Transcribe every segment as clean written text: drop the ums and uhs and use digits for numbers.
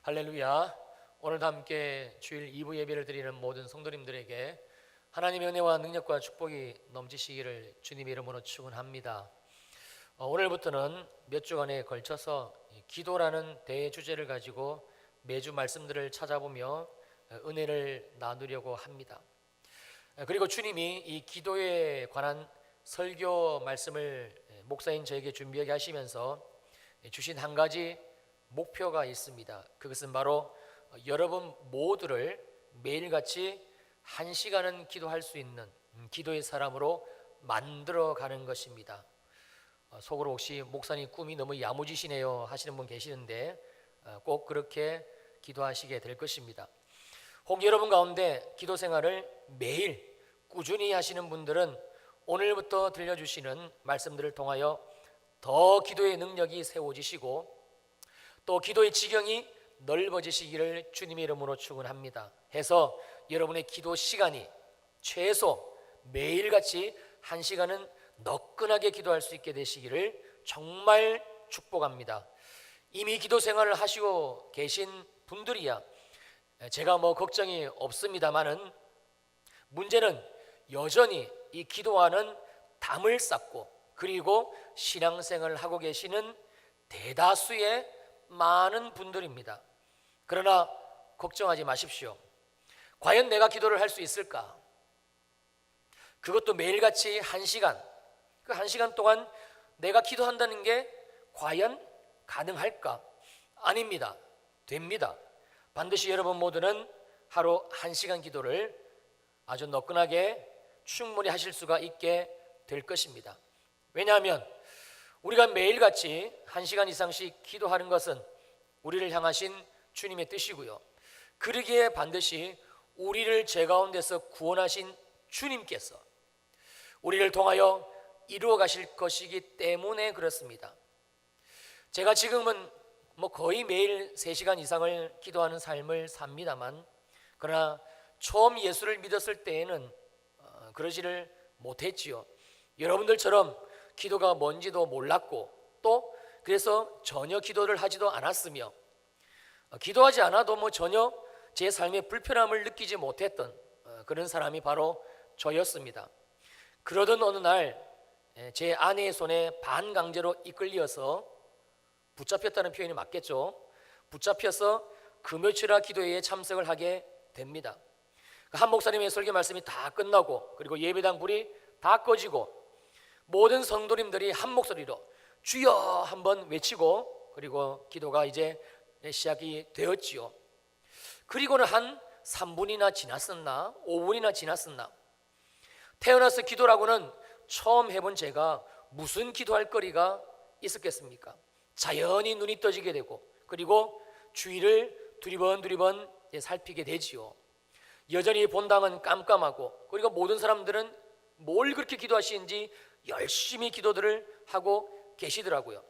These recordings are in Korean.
할렐루야. 오늘도 함께 주일 2부 예배를 드리는 모든 성도님들에게 하나님의 은혜와 능력과 축복이 넘치시기를 주님의 이름으로 축원합니다. 오늘부터는 몇 주간에 걸쳐서 기도라는 대주제를 가지고 매주 말씀들을 찾아보며 은혜를 나누려고 합니다. 그리고 주님이 이 기도에 관한 설교 말씀을 목사인 저에게 준비하게 하시면서 주신 한 가지 목표가 있습니다. 그것은 바로 여러분 모두를 매일같이 1시간은 기도할 수 있는 기도의 사람으로 만들어가는 것입니다. 속으로 혹시 목사님 꿈이 너무 야무지시네요 하시는 분 계시는데 꼭 그렇게 기도하시게 될 것입니다. 혹 여러분 가운데 기도 생활을 매일 꾸준히 하시는 분들은 오늘부터 들려주시는 말씀들을 통하여 더 기도의 능력이 세워지시고 또 기도의 지경이 넓어지시기를 주님의 이름으로 축원합니다. 해서 여러분의 기도 시간이 최소 매일같이 1시간은 너끈하게 기도할 수 있게 되시기를 정말 축복합니다. 이미 기도 생활을 하시고 계신 분들이야 제가 걱정이 없습니다만은 문제는 여전히 이 기도와는 담을 쌓고 그리고 신앙생활을 하고 계시는 대다수의 많은 분들입니다. 그러나 걱정하지 마십시오. 과연 내가 기도를 할 수 있을까? 그것도 매일같이 1시간, 그 1시간 동안 내가 기도한다는 게 과연 가능할까? 아닙니다. 됩니다. 반드시 여러분 모두는 하루 1시간 기도를 아주 너끈하게 충분히 하실 수가 있게 될 것입니다. 왜냐하면 우리가 매일같이 1시간 이상씩 기도하는 것은 우리를 향하신 주님의 뜻이고요. 그러기에 반드시 우리를 죄 가운데서 구원하신 주님께서 우리를 통하여 이루어 가실 것이기 때문에 그렇습니다. 제가 지금은 거의 매일 3시간 이상을 기도하는 삶을 삽니다만 그러나 처음 예수를 믿었을 때에는 그러지를 못했지요. 여러분들처럼 기도가 뭔지도 몰랐고 또 그래서 전혀 기도를 하지도 않았으며 기도하지 않아도 전혀 제 삶에 불편함을 느끼지 못했던 그런 사람이 바로 저였습니다. 그러던 어느 날 제 아내의 손에 반강제로 이끌려서 붙잡혔다는 표현이 맞겠죠. 붙잡혀서 금요일날 기도회에 참석을 하게 됩니다. 한 목사님의 설교 말씀이 다 끝나고 그리고 예배당 불이 다 꺼지고 모든 성도님들이 한 목소리로 주여 한번 외치고 그리고 기도가 이제 시작이 되었지요. 그리고는 한 3분이나 지났었나 5분이나 지났었나 태어나서 기도라고는 처음 해본 제가 무슨 기도할 거리가 있었겠습니까? 자연히 눈이 떠지게 되고 그리고 주위를 두리번 살피게 되지요. 여전히 본당은 깜깜하고 그리고 모든 사람들은 뭘 그렇게 기도하시는지 열심히 기도들을 하고 계시더라고요.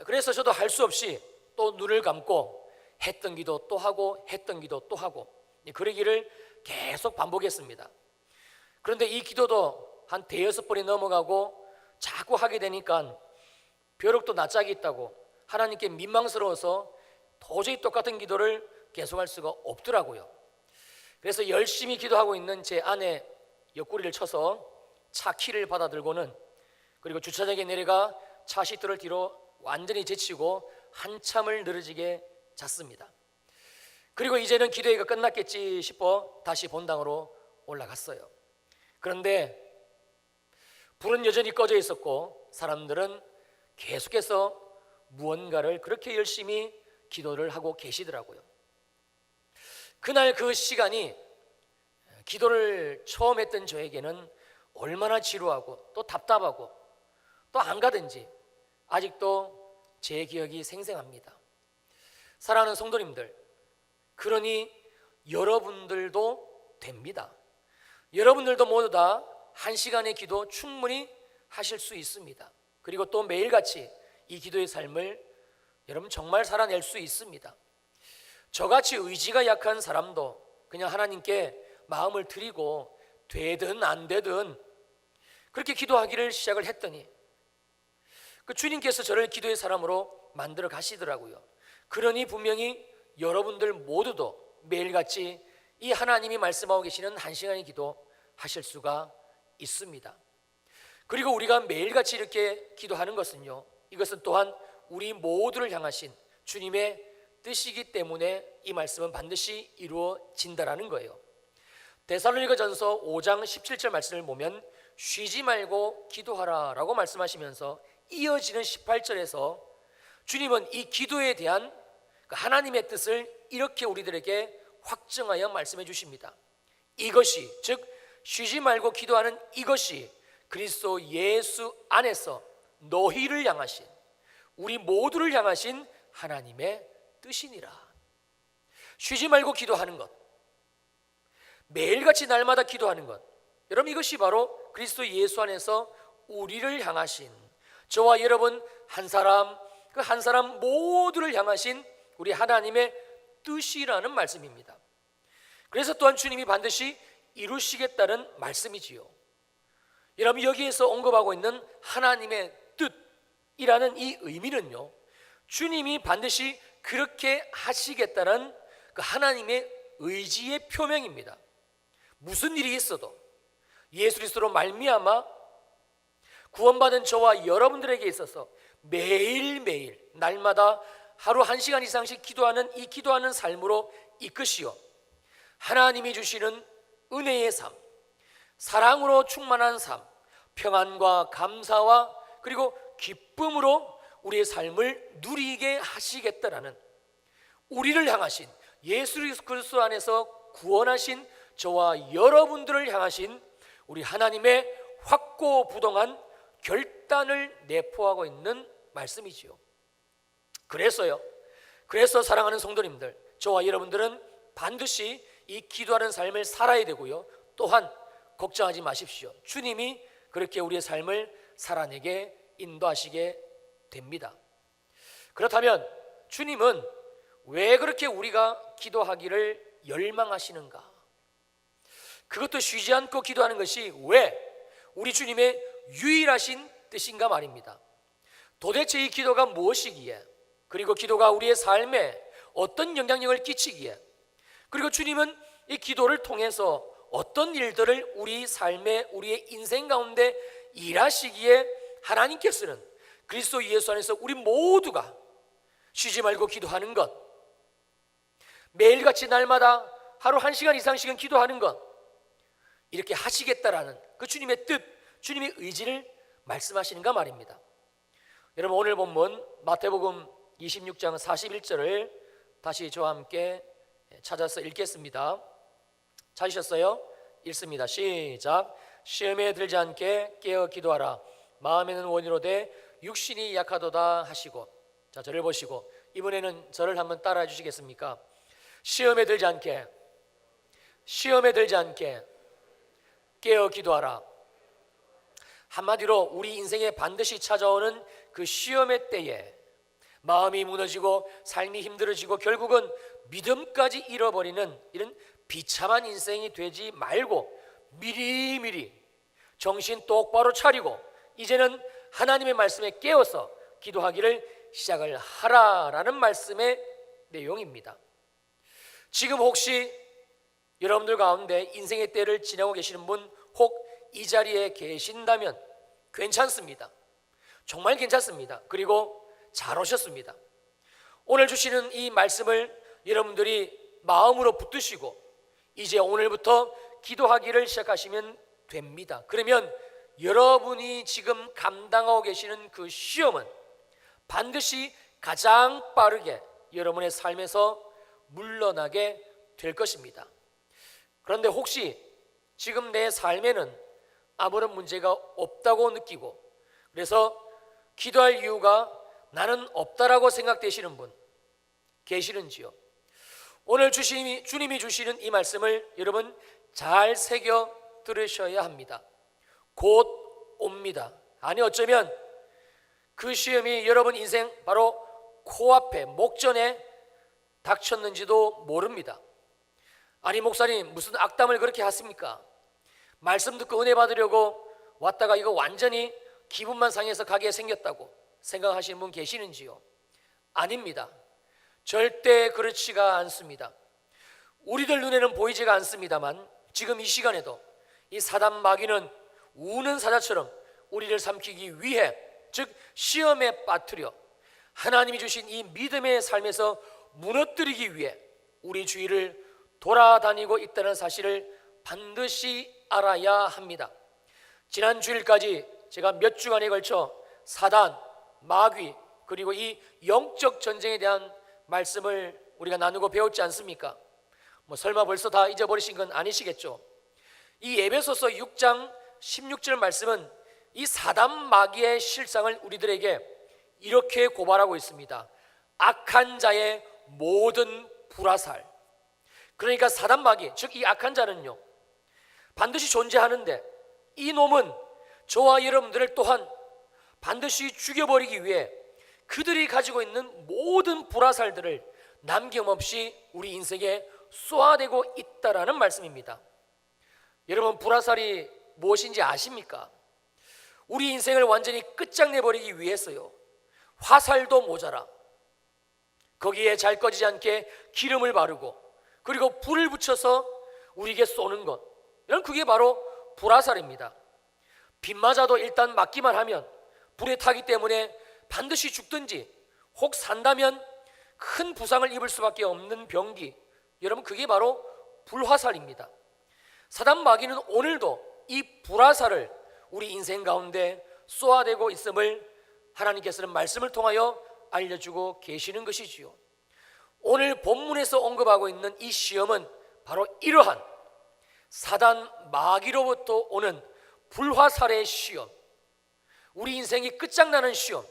그래서 저도 할 수 없이 또 눈을 감고 했던 기도 또 하고 했던 기도 또 하고 그러기를 계속 반복했습니다. 그런데 이 기도도 한 5-6번이 넘어가고 자꾸 하게 되니까 벼룩도 낯짝이 있다고 하나님께 민망스러워서 도저히 똑같은 기도를 계속할 수가 없더라고요. 그래서 열심히 기도하고 있는 제 아내 옆구리를 쳐서 차 키를 받아들고는 그리고 주차장에 내려가 차 시트를 뒤로 완전히 제치고 한참을 늘어지게 잤습니다. 그리고 이제는 기도회가 끝났겠지 싶어 다시 본당으로 올라갔어요. 그런데 불은 여전히 꺼져 있었고 사람들은 계속해서 무언가를 그렇게 열심히 기도를 하고 계시더라고요. 그날 그 시간이 기도를 처음 했던 저에게는 얼마나 지루하고 또 답답하고 또 안 가든지 아직도 제 기억이 생생합니다. 사랑하는 성도님들, 그러니 여러분들도 됩니다. 여러분들도 모두 다 1시간의 기도 충분히 하실 수 있습니다. 그리고 또 매일같이 이 기도의 삶을 여러분 정말 살아낼 수 있습니다. 저같이 의지가 약한 사람도 그냥 하나님께 마음을 드리고 되든 안 되든 그렇게 기도하기를 시작을 했더니 그 주님께서 저를 기도의 사람으로 만들어 가시더라고요. 그러니 분명히 여러분들 모두도 매일같이 이 하나님이 말씀하고 계시는 한 시간의 기도 하실 수가 있습니다. 그리고 우리가 매일같이 이렇게 기도하는 것은요, 이것은 또한 우리 모두를 향하신 주님의 뜻이기 때문에 이 말씀은 반드시 이루어진다라는 거예요. 데살로니가전서 5장 17절 말씀을 보면 쉬지 말고 기도하라 라고 말씀하시면서 이어지는 18절에서 주님은 이 기도에 대한 하나님의 뜻을 이렇게 우리들에게 확정하여 말씀해 주십니다. 이것이, 즉 쉬지 말고 기도하는 이것이 그리스도 예수 안에서 너희를 향하신, 우리 모두를 향하신 하나님의 뜻이니라. 쉬지 말고 기도하는 것, 매일같이 날마다 기도하는 것, 여러분 이것이 바로 그리스도 예수 안에서 우리를 향하신, 저와 여러분 한 사람 그 한 사람 모두를 향하신 우리 하나님의 뜻이라는 말씀입니다. 그래서 또한 주님이 반드시 이루시겠다는 말씀이지요. 여러분 여기에서 언급하고 있는 하나님의 뜻이라는 이 의미는요, 주님이 반드시 그렇게 하시겠다는 그 하나님의 의지의 표명입니다. 무슨 일이 있어도 예수 그리스도로 말미암아 구원받은 저와 여러분들에게 있어서 매일매일 날마다 하루 1시간 이상씩 기도하는 이 기도하는 삶으로 이끄시어 하나님이 주시는 은혜의 삶, 사랑으로 충만한 삶, 평안과 감사와 그리고 기쁨으로 우리의 삶을 누리게 하시겠다라는, 우리를 향하신 예수 그리스도 안에서 구원하신 저와 여러분들을 향하신 우리 하나님의 확고부동한 결단을 내포하고 있는 말씀이지요. 그래서 사랑하는 성도님들, 저와 여러분들은 반드시 이 기도하는 삶을 살아야 되고요, 또한 걱정하지 마십시오. 주님이 그렇게 우리의 삶을 살아내게 인도하시게 됩니다. 그렇다면 주님은 왜 그렇게 우리가 기도하기를 열망하시는가? 그것도 쉬지 않고 기도하는 것이 왜 우리 주님의 유일하신 뜻인가 말입니다. 도대체 이 기도가 무엇이기에, 그리고 기도가 우리의 삶에 어떤 영향력을 끼치기에, 그리고 주님은 이 기도를 통해서 어떤 일들을 우리 삶에, 우리의 인생 가운데 일하시기에 하나님께서는 그리스도 예수 안에서 우리 모두가 쉬지 말고 기도하는 것, 매일같이 날마다 하루 1시간 이상씩은 기도하는 것, 이렇게 하시겠다라는 그 주님의 뜻, 주님의 의지를 말씀하시는가 말입니다. 여러분 오늘 본문 마태복음 26장 41절을 다시 저와 함께 찾아서 읽겠습니다. 찾으셨어요? 읽습니다. 시작. 시험에 들지 않게 깨어 기도하라. 마음에는 원이로되 육신이 약하도다 하시고. 자, 저를 보시고 이번에는 저를 한번 따라해 주시겠습니까? 시험에 들지 않게 깨어 기도하라. 한마디로 우리 인생에 반드시 찾아오는 그 시험의 때에 마음이 무너지고 삶이 힘들어지고 결국은 믿음까지 잃어버리는 이런 비참한 인생이 되지 말고 미리미리 정신 똑바로 차리고 이제는 하나님의 말씀에 깨어서 기도하기를 시작을 하라라는 말씀의 내용입니다. 지금 혹시 여러분들 가운데 인생의 때를 지나고 계시는 분, 혹 이 자리에 계신다면 괜찮습니다. 정말 괜찮습니다. 그리고 잘 오셨습니다. 오늘 주시는 이 말씀을 여러분들이 마음으로 붙드시고 이제 오늘부터 기도하기를 시작하시면 됩니다. 그러면 여러분이 지금 감당하고 계시는 그 시험은 반드시 가장 빠르게 여러분의 삶에서 물러나게 될 것입니다. 그런데 혹시 지금 내 삶에는 아무런 문제가 없다고 느끼고 그래서 기도할 이유가 나는 없다라고 생각되시는 분 계시는지요? 오늘 주님이 주시는 이 말씀을 여러분 잘 새겨 들으셔야 합니다. 곧 옵니다. 아니 어쩌면 그 시험이 여러분 인생 바로 코앞에 목전에 닥쳤는지도 모릅니다. 아니 목사님 무슨 악담을 그렇게 하십니까? 말씀 듣고 은혜 받으려고 왔다가 이거 완전히 기분만 상해서 가게 생겼다고 생각하시는 분 계시는지요? 아닙니다. 절대 그렇지가 않습니다. 우리들 눈에는 보이지가 않습니다만 지금 이 시간에도 이 사단 마귀는 우는 사자처럼 우리를 삼키기 위해, 즉 시험에 빠뜨려 하나님이 주신 이 믿음의 삶에서 무너뜨리기 위해 우리 주위를 돌아다니고 있다는 사실을 반드시 알아야 합니다. 지난 주일까지 제가 몇 주간에 걸쳐 사단, 마귀, 그리고 이 영적 전쟁에 대한 말씀을 우리가 나누고 배웠지 않습니까? 설마 벌써 다 잊어버리신 건 아니시겠죠? 이 에베소서 6장 16절 말씀은 이 사단 마귀의 실상을 우리들에게 이렇게 고발하고 있습니다. 악한 자의 모든 불화살. 그러니까 사단 마귀, 즉 이 악한 자는요, 반드시 존재하는데 이 놈은 저와 여러분들을 또한 반드시 죽여버리기 위해 그들이 가지고 있는 모든 불화살들을 남김없이 우리 인생에 쏘아대고 있다라는 말씀입니다. 여러분, 불화살이 무엇인지 아십니까? 우리 인생을 완전히 끝장내버리기 위해서요, 화살도 모자라 거기에 잘 꺼지지 않게 기름을 바르고 그리고 불을 붙여서 우리에게 쏘는 것, 이런 그게 바로 불화살입니다. 빗 맞아도 일단 맞기만 하면 불에 타기 때문에 반드시 죽든지 혹 산다면 큰 부상을 입을 수밖에 없는 병기, 여러분 그게 바로 불화살입니다. 사단 마귀는 오늘도 이 불화살을 우리 인생 가운데 쏘아대고 있음을 하나님께서는 말씀을 통하여 알려주고 계시는 것이지요. 오늘 본문에서 언급하고 있는 이 시험은 바로 이러한 사단 마귀로부터 오는 불화살의 시험, 우리 인생이 끝장나는 시험,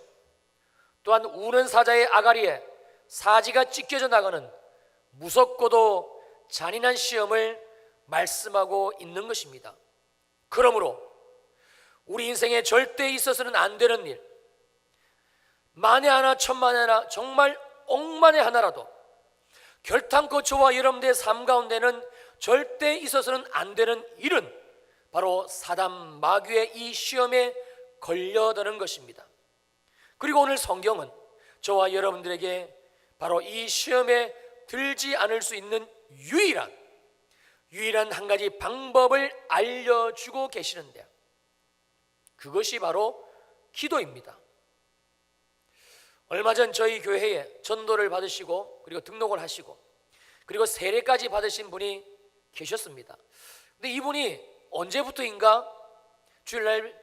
또한 우는 사자의 아가리에 사지가 찢겨져 나가는 무섭고도 잔인한 시험을 말씀하고 있는 것입니다. 그러므로 우리 인생에 절대 있어서는 안 되는 일, 만에 하나 천만에 하나, 정말 억만에 하나라도 결탄코 저와 여러분들의 삶 가운데는 절대 있어서는 안 되는 일은 바로 사단 마귀의 이 시험에 걸려드는 것입니다. 그리고 오늘 성경은 저와 여러분들에게 바로 이 시험에 들지 않을 수 있는 유일한 한 가지 방법을 알려주고 계시는데, 그것이 바로 기도입니다. 얼마 전 저희 교회에 전도를 받으시고 그리고 등록을 하시고 그리고 세례까지 받으신 분이 계셨습니다. 근데 이분이 언제부터인가 주일날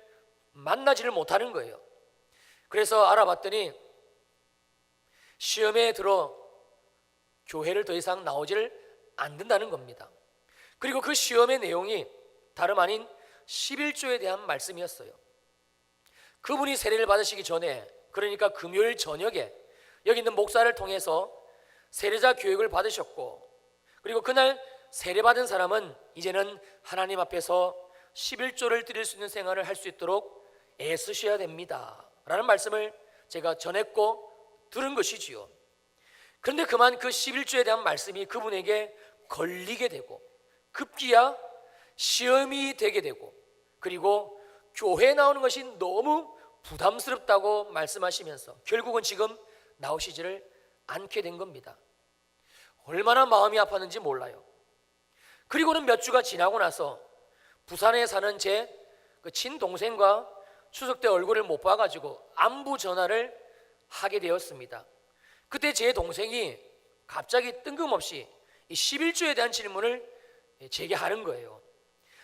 만나지를 못하는 거예요. 그래서 알아봤더니 시험에 들어 교회를 더 이상 나오지를 않는다는 겁니다. 그리고 그 시험의 내용이 다름 아닌 11조에 대한 말씀이었어요. 그분이 세례를 받으시기 전에, 그러니까 금요일 저녁에 여기 있는 목사를 통해서 세례자 교육을 받으셨고, 그리고 그날 세례받은 사람은 이제는 하나님 앞에서 11조를 드릴 수 있는 생활을 할 수 있도록 애쓰셔야 됩니다 라는 말씀을 제가 전했고 들은 것이지요. 그런데 그만 그 11조에 대한 말씀이 그분에게 걸리게 되고 급기야 시험이 되게 되고, 그리고 교회에 나오는 것이 너무 부담스럽다고 말씀하시면서 결국은 지금 나오시지를 않게 된 겁니다. 얼마나 마음이 아팠는지 몰라요. 그리고는 몇 주가 지나고 나서 부산에 사는 제 그 친동생과 추석 때 얼굴을 못 봐가지고 안부 전화를 하게 되었습니다. 그때 제 동생이 갑자기 뜬금없이 이 11조에 대한 질문을 제게 하는 거예요.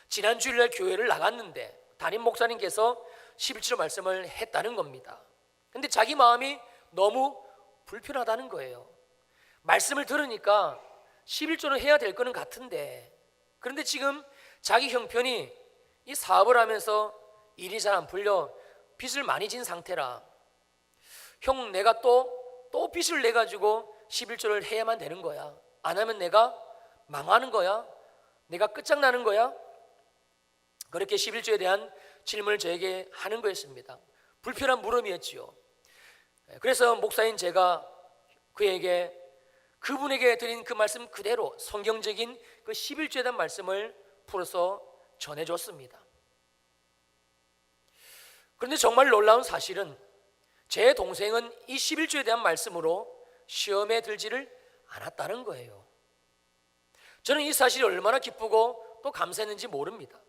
지난 주일날 교회를 나갔는데 담임 목사님께서 11조 말씀을 했다는 겁니다. 근데 자기 마음이 너무 불편하다는 거예요. 말씀을 들으니까 11조는 해야 될 거는 같은데, 그런데 지금 자기 형편이 이 사업을 하면서 일이 잘 안 풀려 빚을 많이 진 상태라, 형 내가 또 빚을 내가지고 11조를 해야만 되는 거야? 안 하면 내가 망하는 거야? 내가 끝장나는 거야? 그렇게 11조에 대한 질문을 저에게 하는 거였습니다. 불편한 물음이었지요. 그래서 목사인 제가 그분에게 드린 그 말씀 그대로 성경적인 그 11조에 대한 말씀을 풀어서 전해줬습니다. 그런데 정말 놀라운 사실은 제 동생은 이 11조에 대한 말씀으로 시험에 들지를 않았다는 거예요. 저는 이 사실이 얼마나 기쁘고 또 감사했는지 모릅니다.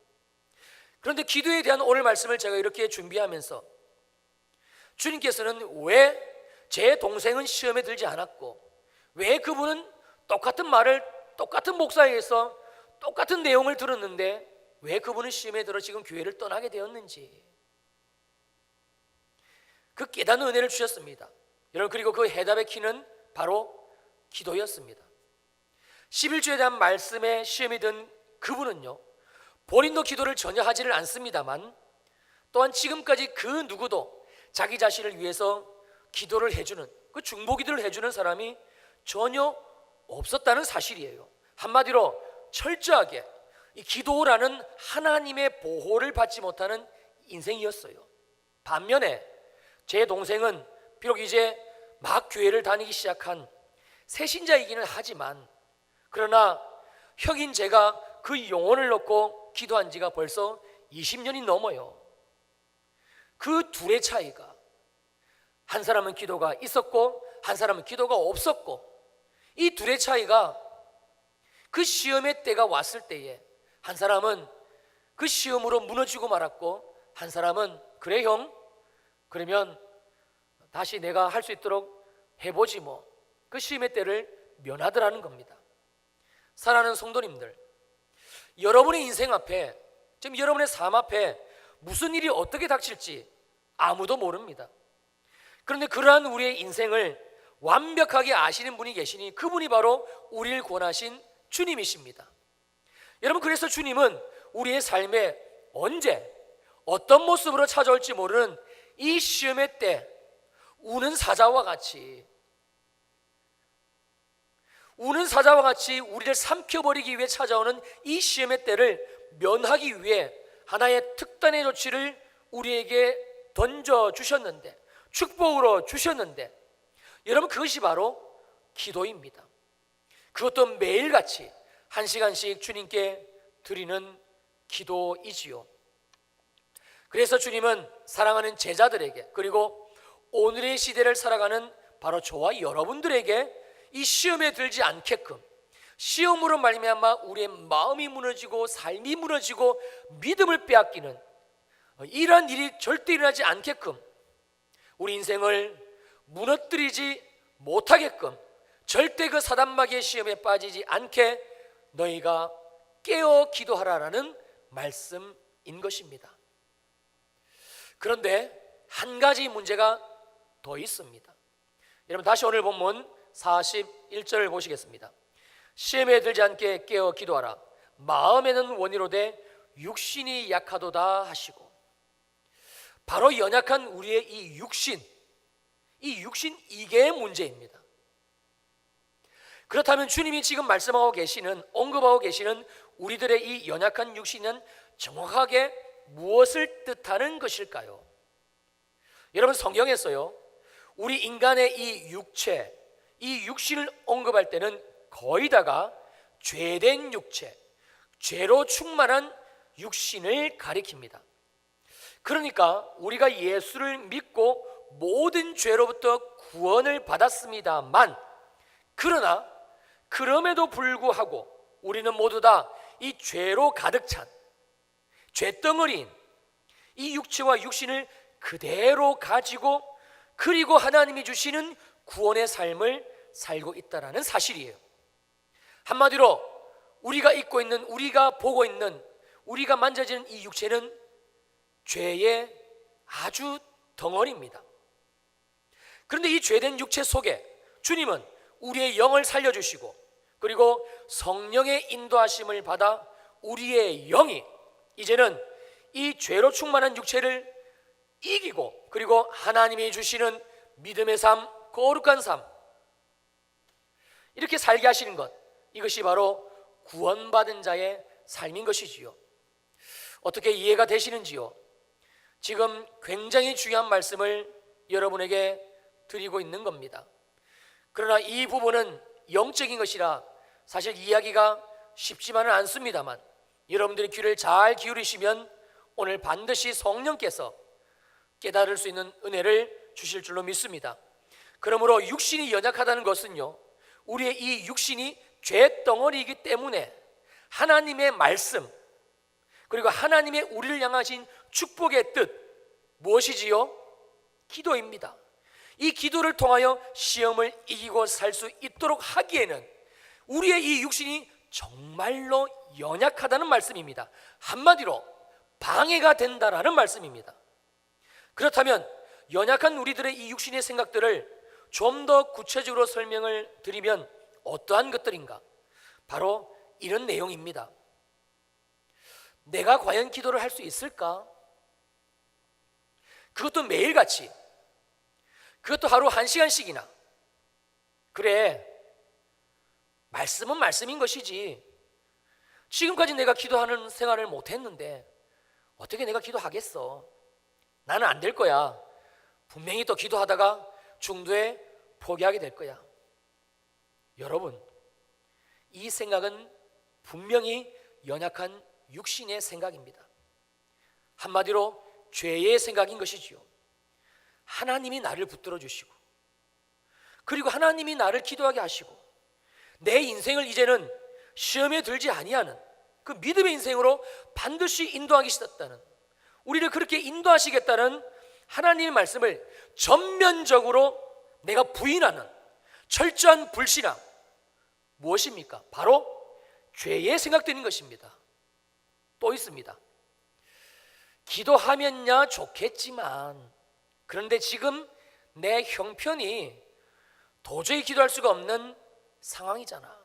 그런데 기도에 대한 오늘 말씀을 제가 이렇게 준비하면서 주님께서는 왜 제 동생은 시험에 들지 않았고 왜 그분은 똑같은 말을 똑같은 목사에게서 똑같은 내용을 들었는데 왜 그분은 시험에 들어 지금 교회를 떠나게 되었는지 그 깨닫는 은혜를 주셨습니다. 여러분, 그리고 그 해답의 키는 바로 기도였습니다. 11조에 대한 말씀에 시험이 든 그분은요, 본인도 기도를 전혀 하지를 않습니다만 또한 지금까지 그 누구도 자기 자신을 위해서 기도를 해주는, 그 중보기도를 해주는 사람이 전혀 없었다는 사실이에요. 한마디로 철저하게 이 기도라는 하나님의 보호를 받지 못하는 인생이었어요. 반면에 제 동생은 비록 이제 막 교회를 다니기 시작한 새신자이기는 하지만 그러나 형인 제가 그 영혼을 놓고 기도한 지가 벌써 20년이 넘어요. 그 둘의 차이가, 한 사람은 기도가 있었고 한 사람은 기도가 없었고, 이 둘의 차이가 그 시험의 때가 왔을 때에 한 사람은 그 시험으로 무너지고 말았고 한 사람은 그래 형, 그러면 다시 내가 할 수 있도록 해보지 뭐, 그 시험의 때를 면하더라는 겁니다. 사랑하는 성도님들, 여러분의 인생 앞에, 지금 여러분의 삶 앞에 무슨 일이 어떻게 닥칠지 아무도 모릅니다. 그런데 그러한 우리의 인생을 완벽하게 아시는 분이 계시니 그분이 바로 우리를 구원하신 주님이십니다. 여러분, 그래서 주님은 우리의 삶에 언제 어떤 모습으로 찾아올지 모르는 이 시험의 때 우는 사자와 같이 우리를 삼켜버리기 위해 찾아오는 이 시험의 때를 면하기 위해 하나의 특단의 조치를 우리에게 던져주셨는데, 축복으로 주셨는데, 여러분, 그것이 바로 기도입니다. 그것도 매일같이 1시간씩 주님께 드리는 기도이지요. 그래서 주님은 사랑하는 제자들에게, 그리고 오늘의 시대를 살아가는 바로 저와 여러분들에게 이 시험에 들지 않게끔, 시험으로 말미암아 우리의 마음이 무너지고 삶이 무너지고 믿음을 빼앗기는 이러한 일이 절대 일어나지 않게끔, 우리 인생을 무너뜨리지 못하게끔 절대 그 사단마귀의 시험에 빠지지 않게 너희가 깨어 기도하라라는 말씀인 것입니다. 그런데 한 가지 문제가 더 있습니다. 여러분, 다시 오늘 본문 41절을 보시겠습니다. 시험에 들지 않게 깨어 기도하라. 마음에는 원이로되 육신이 약하도다 하시고, 바로 연약한 우리의 이 육신 이게 문제입니다. 그렇다면 주님이 지금 말씀하고 계시는, 언급하고 계시는 우리들의 이 연약한 육신은 정확하게 무엇을 뜻하는 것일까요? 여러분, 성경에서요, 우리 인간의 이 육체, 이 육신을 언급할 때는 거의 다가 죄된 육체, 죄로 충만한 육신을 가리킵니다. 그러니까 우리가 예수를 믿고 모든 죄로부터 구원을 받았습니다만, 그러나 그럼에도 불구하고 우리는 모두 다 이 죄로 가득 찬 죄덩어리인 이 육체와 육신을 그대로 가지고, 그리고 하나님이 주시는 구원의 삶을 살고 있다는 사실이에요. 한마디로 우리가 입고 있는, 우리가 보고 있는, 우리가 만져지는 이 육체는 죄의 아주 덩어리입니다. 그런데 이 죄된 육체 속에 주님은 우리의 영을 살려주시고, 그리고 성령의 인도하심을 받아 우리의 영이 이제는 이 죄로 충만한 육체를 이기고, 그리고 하나님이 주시는 믿음의 삶, 거룩한 삶, 이렇게 살게 하시는 것, 이것이 바로 구원받은 자의 삶인 것이지요. 어떻게 이해가 되시는지요? 지금 굉장히 중요한 말씀을 여러분에게 드리고 있는 겁니다. 그러나 이 부분은 영적인 것이라 사실 이해하기가 쉽지만은 않습니다만, 여러분들이 귀를 잘 기울이시면 오늘 반드시 성령께서 깨달을 수 있는 은혜를 주실 줄로 믿습니다. 그러므로 육신이 연약하다는 것은요, 우리의 이 육신이 죄 덩어리이기 때문에 하나님의 말씀, 그리고 하나님의 우리를 향하신 축복의 뜻, 무엇이지요? 기도입니다. 이 기도를 통하여 시험을 이기고 살 수 있도록 하기에는 우리의 이 육신이 정말로 연약하다는 말씀입니다. 한마디로 방해가 된다라는 말씀입니다. 그렇다면 연약한 우리들의 이 육신의 생각들을 좀 더 구체적으로 설명을 드리면 어떠한 것들인가? 바로 이런 내용입니다. 내가 과연 기도를 할 수 있을까? 그것도 매일같이, 그것도 하루 1시간씩이나. 그래, 말씀은 말씀인 것이지, 지금까지 내가 기도하는 생활을 못했는데 어떻게 내가 기도하겠어? 나는 안 될 거야. 분명히 또 기도하다가 중도에 포기하게 될 거야. 여러분, 이 생각은 분명히 연약한 육신의 생각입니다. 한마디로 죄의 생각인 것이지요. 하나님이 나를 붙들어 주시고, 그리고 하나님이 나를 기도하게 하시고, 내 인생을 이제는 시험에 들지 아니하는 그 믿음의 인생으로 반드시 인도하시겠다는, 우리를 그렇게 인도하시겠다는 하나님의 말씀을 전면적으로 내가 부인하는 철저한 불신앙, 무엇입니까? 바로 죄의 생각되는 것입니다. 또 있습니다. 기도하면야 좋겠지만, 그런데 지금 내 형편이 도저히 기도할 수가 없는 상황이잖아.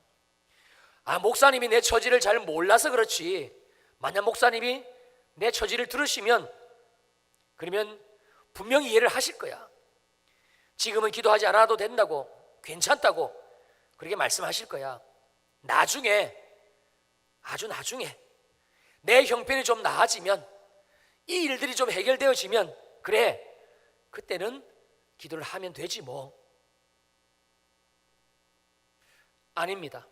목사님이 내 처지를 잘 몰라서 그렇지, 만약 목사님이 내 처지를 들으시면 그러면 분명히 이해를 하실 거야. 지금은 기도하지 않아도 된다고, 괜찮다고 그렇게 말씀하실 거야. 나중에, 아주 나중에 내 형편이 좀 나아지면, 이 일들이 좀 해결되어지면, 그래, 그때는 기도를 하면 되지 뭐. 아닙니다.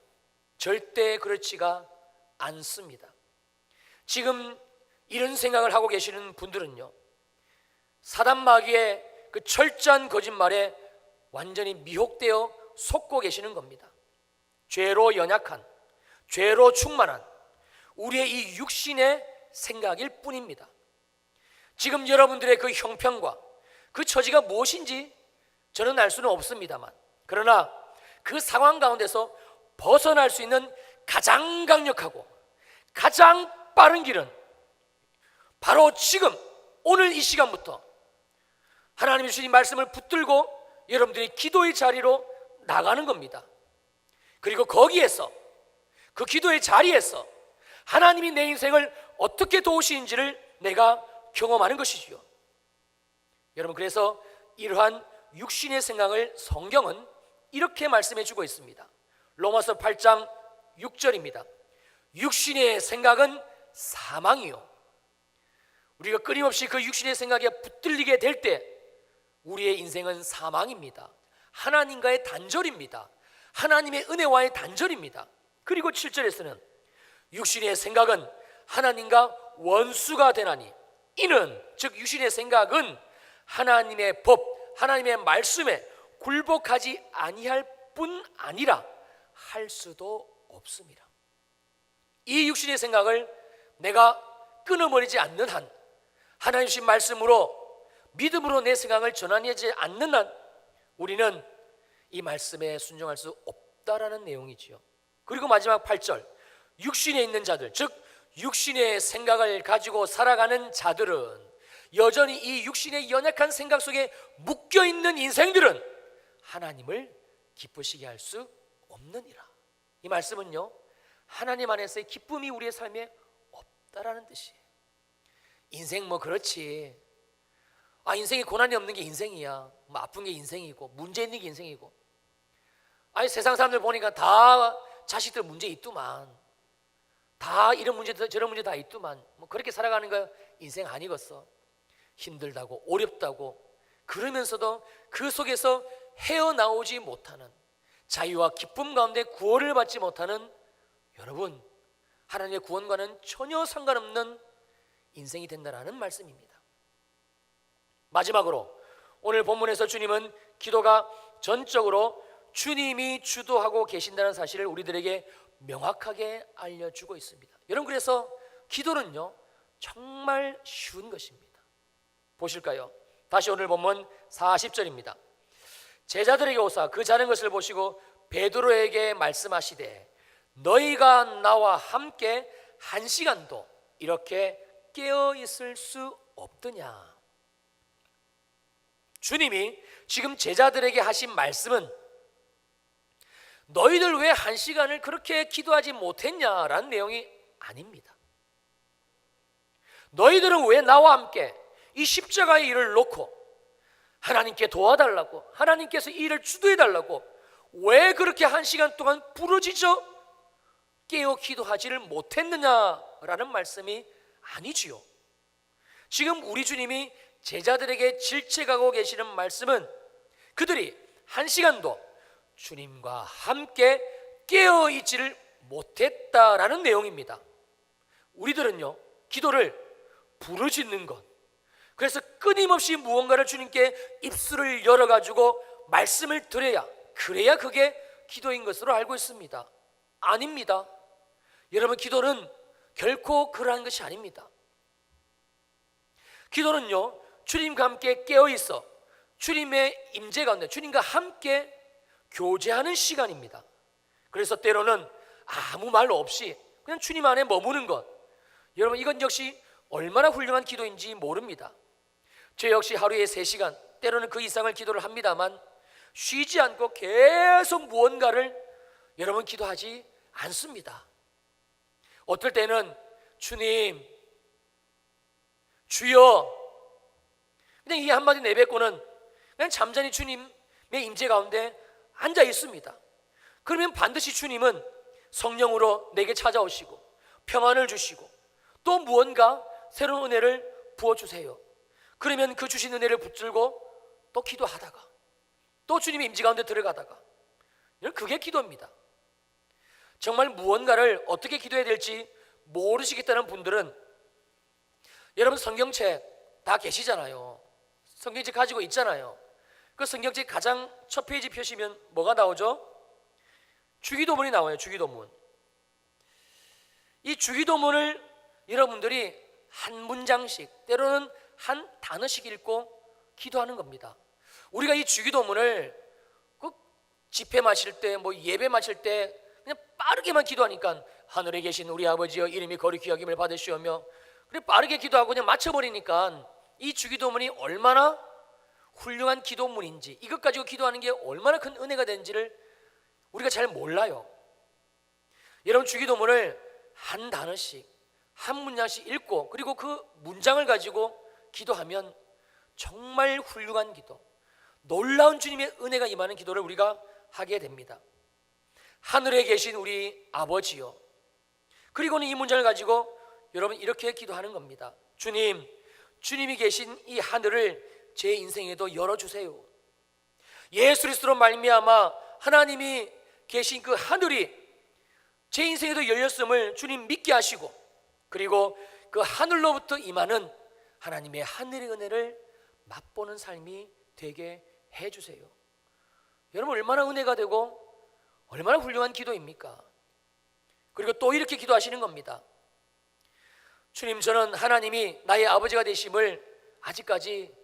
절대 그렇지가 않습니다. 지금 이런 생각을 하고 계시는 분들은요, 사단 마귀의 그 철저한 거짓말에 완전히 미혹되어 속고 계시는 겁니다. 죄로 연약한, 죄로 충만한 우리의 이 육신의 생각일 뿐입니다. 지금 여러분들의 그 형편과 그 처지가 무엇인지 저는 알 수는 없습니다만, 그러나 그 상황 가운데서 벗어날 수 있는 가장 강력하고 가장 빠른 길은 바로 지금 오늘 이 시간부터 하나님이 주신 말씀을 붙들고 여러분들이 기도의 자리로 나가는 겁니다. 그리고 거기에서, 그 기도의 자리에서 하나님이 내 인생을 어떻게 도우시는지를 내가 경험하는 것이지요. 여러분, 그래서 이러한 육신의 생각을 성경은 이렇게 말씀해 주고 있습니다. 로마서 8장 6절입니다. 육신의 생각은 사망이요. 우리가 끊임없이 그 육신의 생각에 붙들리게 될 때 우리의 인생은 사망입니다. 하나님과의 단절입니다. 하나님의 은혜와의 단절입니다. 그리고 7절에서는 육신의 생각은 하나님과 원수가 되나니, 이는 즉 육신의 생각은 하나님의 법, 하나님의 말씀에 굴복하지 아니할 뿐 아니라 할 수도 없습니다. 이 육신의 생각을 내가 끊어버리지 않는 한, 하나님 주신 말씀으로 믿음으로 내 생각을 전환하지 않는 한 우리는 이 말씀에 순종할 수 없다라는 내용이지요. 그리고 마지막 8절, 육신에 있는 자들, 즉 육신의 생각을 가지고 살아가는 자들은, 여전히 이 육신의 연약한 생각 속에 묶여있는 인생들은 하나님을 기쁘시게 할 수 없느니라. 이 말씀은요, 하나님 안에서의 기쁨이 우리의 삶에 없다라는 뜻이에요. 인생 뭐 그렇지, 인생에 고난이 없는 게 인생이야, 뭐 아픈 게 인생이고 문제 있는 게 인생이고, 세상 사람들 보니까 다 자식들 문제 있더만, 다 이런 문제 저런 문제 다 있더만, 뭐 그렇게 살아가는 거 인생 아니겠어. 힘들다고 어렵다고 그러면서도 그 속에서 헤어나오지 못하는, 자유와 기쁨 가운데 구원을 받지 못하는 여러분, 하나님의 구원과는 전혀 상관없는 인생이 된다라는 말씀입니다. 마지막으로 오늘 본문에서 주님은 기도가 전적으로 주님이 주도하고 계신다는 사실을 우리들에게 명확하게 알려주고 있습니다. 여러분, 그래서 기도는요 정말 쉬운 것입니다. 보실까요? 다시 오늘 본문 40절입니다. 제자들에게 오사 그 자는 것을 보시고 베드로에게 말씀하시되 너희가 나와 함께 1시간도 이렇게 깨어 있을 수 없더냐. 주님이 지금 제자들에게 하신 말씀은 너희들 왜 1시간을 그렇게 기도하지 못했냐라는 내용이 아닙니다. 너희들은 왜 나와 함께 이 십자가의 일을 놓고 하나님께 도와달라고, 하나님께서 이 일을 주도해달라고 왜 그렇게 1시간 동안 부르짖어 깨어 기도하지를 못했느냐라는 말씀이 아니지요. 지금 우리 주님이 제자들에게 질책하고 계시는 말씀은 그들이 1시간도 주님과 함께 깨어 있지를 못했다라는 내용입니다. 우리들은요 기도를 부르짖는 것, 그래서 끊임없이 무언가를 주님께 입술을 열어가지고 말씀을 드려야, 그래야 그게 기도인 것으로 알고 있습니다. 아닙니다. 여러분, 기도는 결코 그러한 것이 아닙니다. 기도는요 주님과 함께 깨어있어 주님의 임재 가운데 주님과 함께 교제하는 시간입니다. 그래서 때로는 아무 말 없이 그냥 주님 안에 머무는 것, 여러분 이건 역시 얼마나 훌륭한 기도인지 모릅니다. 저 역시 하루에 3시간 때로는 그 이상을 기도를 합니다만 쉬지 않고 계속 무언가를 여러분 기도하지 않습니다. 어떨 때는 주님, 주여 그냥 이 한마디 내뱉고는 그냥 잠잠히 주님의 임재 가운데 앉아 있습니다. 그러면 반드시 주님은 성령으로 내게 찾아오시고 평안을 주시고 또 무언가 새로운 은혜를 부어주세요. 그러면 그 주신 은혜를 붙들고 또 기도하다가 또 주님의 임재 가운데 들어가다가, 그게 기도입니다. 정말 무언가를 어떻게 기도해야 될지 모르시겠다는 분들은 여러분 성경책 다 계시잖아요. 성경책 가지고 있잖아요. 그 성경책 가장 첫 페이지 펴시면 뭐가 나오죠? 주기도문이 나와요. 주기도문. 이 주기도문을 여러분들이 한 문장씩 때로는 한 단어씩 읽고 기도하는 겁니다. 우리가 이 주기도문을 그 집회 마실 때 예배 마실 때 그냥 빠르게만 기도하니까 하늘에 계신 우리 아버지여 이름이 거룩히 여김을 받으시오며 그래 빠르게 기도하고 그냥 맞춰버리니까 이 주기도문이 얼마나 훌륭한 기도문인지, 이것 가지고 기도하는 게 얼마나 큰 은혜가 되는지를 우리가 잘 몰라요. 여러분, 주기도문을 한 단어씩 한 문장씩 읽고 그리고 그 문장을 가지고 기도하면 정말 훌륭한 기도, 놀라운 주님의 은혜가 임하는 기도를 우리가 하게 됩니다. 하늘에 계신 우리 아버지요. 그리고는 이 문장을 가지고 여러분 이렇게 기도하는 겁니다. 주님, 주님이 계신 이 하늘을 제 인생에도 열어주세요. 예수 그리스도로 말미암아 하나님이 계신 그 하늘이 제 인생에도 열렸음을 주님 믿게 하시고 그리고 그 하늘로부터 임하는 하나님의 하늘의 은혜를 맛보는 삶이 되게 해주세요. 여러분 얼마나 은혜가 되고 얼마나 훌륭한 기도입니까? 그리고 또 이렇게 기도하시는 겁니다. 주님, 저는 하나님이 나의 아버지가 되심을 아직까지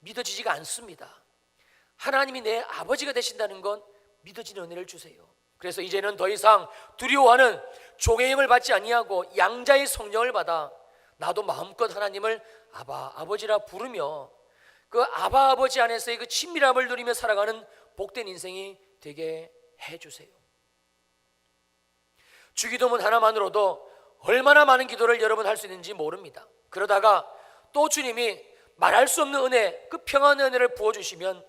믿어지지가 않습니다. 하나님이 내 아버지가 되신다는 건 믿어지는 은혜를 주세요. 그래서 이제는 더 이상 두려워하는 종의 영을 받지 아니하고 양자의 성령을 받아 나도 마음껏 하나님을 아바 아버지라 부르며 그 아바 아버지 안에서의 그 친밀함을 누리며 살아가는 복된 인생이 되게 해주세요. 주기도문 하나만으로도 얼마나 많은 기도를 여러분 할 수 있는지 모릅니다. 그러다가 또 주님이 말할 수 없는 은혜, 그 평안의 은혜를 부어주시면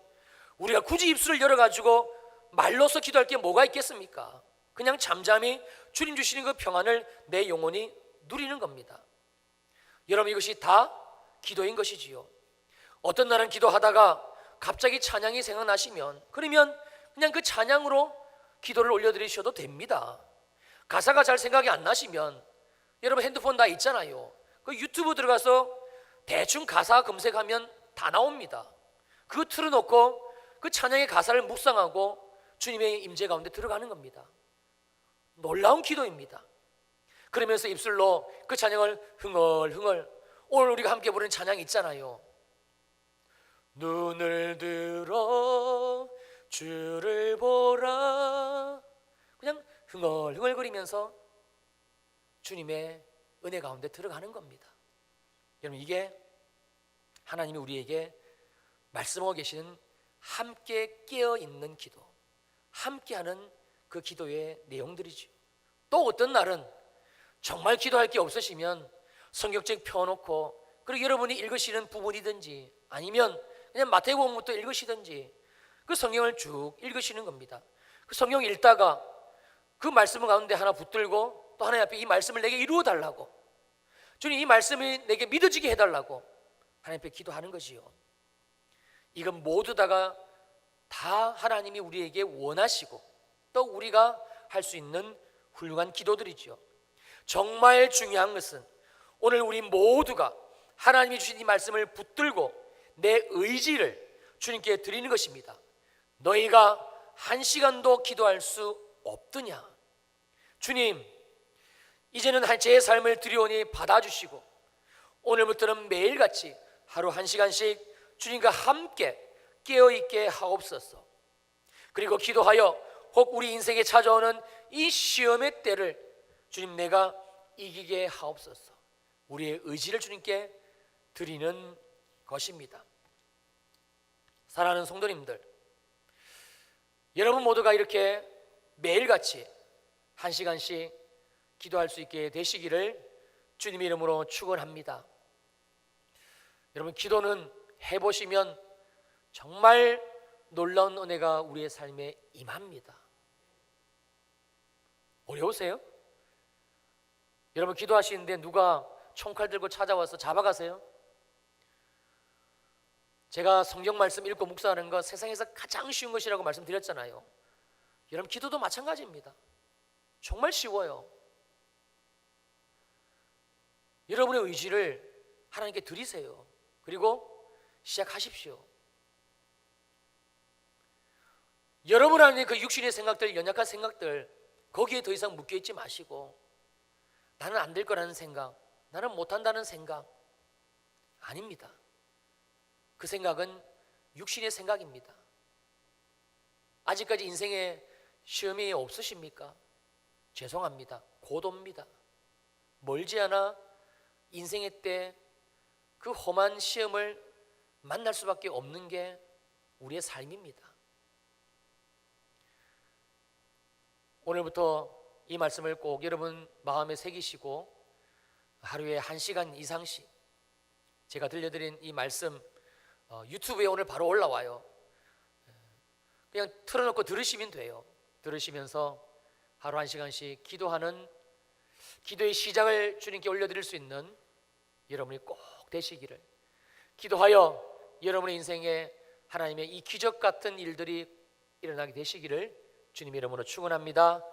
우리가 굳이 입술을 열어가지고 말로서 기도할 게 뭐가 있겠습니까? 그냥 잠잠히 주님 주시는 그 평안을 내 영혼이 누리는 겁니다. 여러분, 이것이 다 기도인 것이지요. 어떤 날은 기도하다가 갑자기 찬양이 생각나시면 그러면 그냥 그 찬양으로 기도를 올려드리셔도 됩니다. 가사가 잘 생각이 안 나시면 여러분 핸드폰 다 있잖아요. 그 유튜브 들어가서 대충 가사 검색하면 다 나옵니다. 그거 틀어놓고 그 찬양의 가사를 묵상하고 주님의 임재 가운데 들어가는 겁니다. 놀라운 기도입니다. 그러면서 입술로 그 찬양을 흥얼흥얼, 오늘 우리가 함께 부르는 찬양이 있잖아요. 눈을 들어 주를 보라. 그냥 흥얼흥얼거리면서 주님의 은혜 가운데 들어가는 겁니다. 여러분, 이게 하나님이 우리에게 말씀하고 계시는 함께 깨어있는 기도, 함께하는 그 기도의 내용들이죠. 또 어떤 날은 정말 기도할 게 없으시면 성경책 펴놓고, 그리고 여러분이 읽으시는 부분이든지 아니면 그냥 마태복음부터 읽으시든지 그 성경을 쭉 읽으시는 겁니다. 그 성경 읽다가 그 말씀 가운데 하나 붙들고 또 하나님 앞에 이 말씀을 내게 이루어 달라고, 주님 이 말씀이 내게 믿어지게 해달라고 하나님 앞에 기도하는 것이요. 이건 모두 다가 다 하나님이 우리에게 원하시고 또 우리가 할 수 있는 훌륭한 기도들이죠. 정말 중요한 것은 오늘 우리 모두가 하나님이 주신 이 말씀을 붙들고 내 의지를 주님께 드리는 것입니다. 너희가 한 시간도 기도할 수 없더냐? 주님, 이제는 제 삶을 드리오니 받아주시고 오늘부터는 매일같이 하루 한 시간씩 주님과 함께 깨어있게 하옵소서. 그리고 기도하여 혹 우리 인생에 찾아오는 이 시험의 때를 주님 내가 이기게 하옵소서. 우리의 의지를 주님께 드리는 것입니다. 사랑하는 성도님들, 여러분 모두가 이렇게 매일같이 한 시간씩 기도할 수 있게 되시기를 주님의 이름으로 축원합니다. 여러분, 기도는 해보시면 정말 놀라운 은혜가 우리의 삶에 임합니다. 어려우세요? 여러분, 기도하시는데 누가 총칼 들고 찾아와서 잡아가세요? 제가 성경 말씀 읽고 묵상하는 거 세상에서 가장 쉬운 것이라고 말씀드렸잖아요. 여러분, 기도도 마찬가지입니다. 정말 쉬워요. 여러분의 의지를 하나님께 드리세요. 그리고 시작하십시오. 여러분 안에 그 육신의 생각들, 연약한 생각들, 거기에 더 이상 묶여있지 마시고, 나는 안 될 거라는 생각, 나는 못한다는 생각, 아닙니다. 그 생각은 육신의 생각입니다. 아직까지 인생에 시험이 없으십니까? 죄송합니다. 곧 옵니다. 멀지 않아 인생의 때 그 험한 시험을 만날 수밖에 없는 게 우리의 삶입니다. 오늘부터 이 말씀을 꼭 여러분 마음에 새기시고 하루에 1시간 이상씩 제가 들려드린 이 말씀 유튜브에 오늘 바로 올라와요. 그냥 틀어놓고 들으시면 돼요. 들으시면서 하루 1시간씩 기도하는, 기도의 시작을 주님께 올려드릴 수 있는 여러분이 꼭 되시기를, 기도하여 여러분의 인생에 하나님의 이 기적 같은 일들이 일어나게 되시기를 주님의 이름으로 축원합니다.